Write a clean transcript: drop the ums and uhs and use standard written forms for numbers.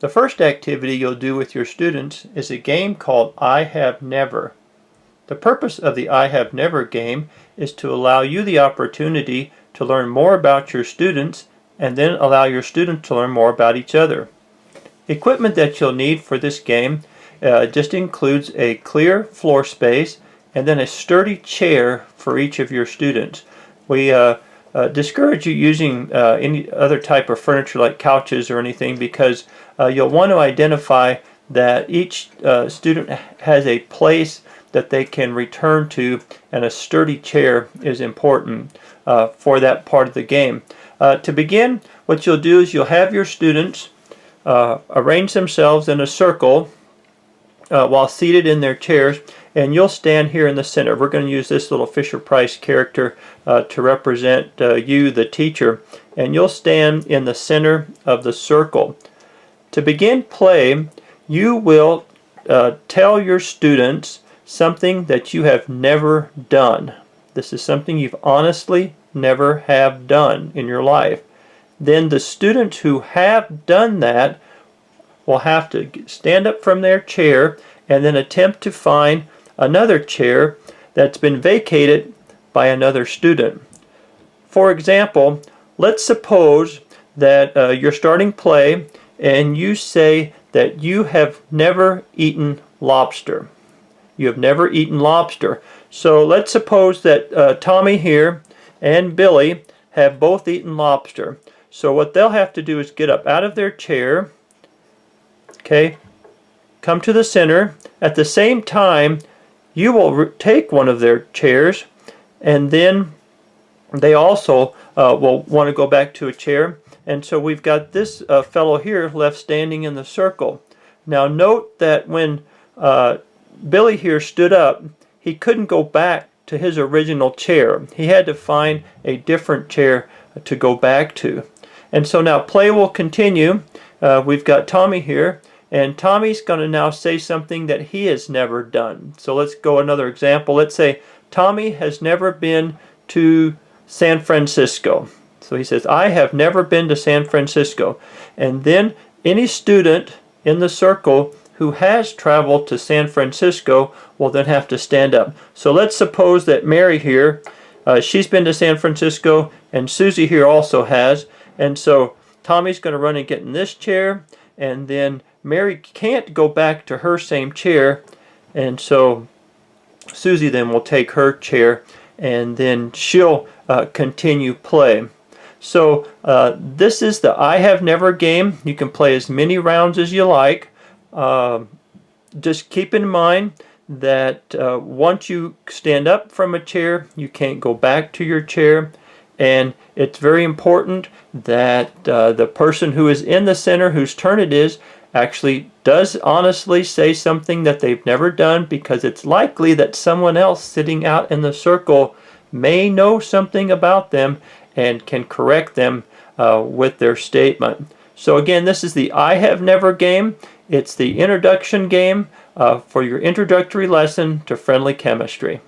The first activity you'll do with your students is a game called I Have Never. The purpose of the I Have Never game is to allow you the opportunity to learn more about your students and then allow your students to learn more about each other. Equipment that you'll need for this game just includes a clear floor space and then a sturdy chair for each of your students. We discourage you using any other type of furniture like couches or anything because you'll want to identify that each student has a place that they can return to, and a sturdy chair is important for that part of the game. To begin, what you'll do is you'll have your students arrange themselves in a circle while seated in their chairs, and you'll stand here in the center. We're going to use this little Fisher-Price character to represent you, the teacher, and you'll stand in the center of the circle. To begin play, you will tell your students something that you have never done. This is something you've honestly never have done in your life. Then the students who have done that will have to stand up from their chair and then attempt to find another chair that's been vacated by another student. For example, let's suppose that you're starting play and you say that you have never eaten lobster. You have never eaten lobster. So let's suppose that Tommy here and Billy have both eaten lobster. So what they'll have to do is get up out of their chair, okay, come to the center. At the same time, you will take one of their chairs, and then they also will want to go back to a chair. And so we've got this fellow here left standing in the circle. Now note that when Billy here stood up, he couldn't go back to his original chair. He had to find a different chair to go back to. And so now play will continue. We've got Tommy here, and Tommy's going to now say something that he has never done. So let's go another example. Let's say Tommy has never been to San Francisco. So he says, I have never been to San Francisco. And then any student in the circle who has traveled to San Francisco will then have to stand up. So let's suppose that Mary here, she's been to San Francisco, and Susie here also has. And so Tommy's going to run and get in this chair, and then Mary can't go back to her same chair, and so Susie then will take her chair, and then she'll continue play. So this is the I Have Never game. You can play as many rounds as you like. Just keep in mind that once you stand up from a chair, you can't go back to your chair. And it's very important that the person who is in the center, whose turn it is, actually does honestly say something that they've never done, because it's likely that someone else sitting out in the circle may know something about them and can correct them with their statement. So again, this is the I Have Never game. It's the introduction game for your introductory lesson to friendly chemistry.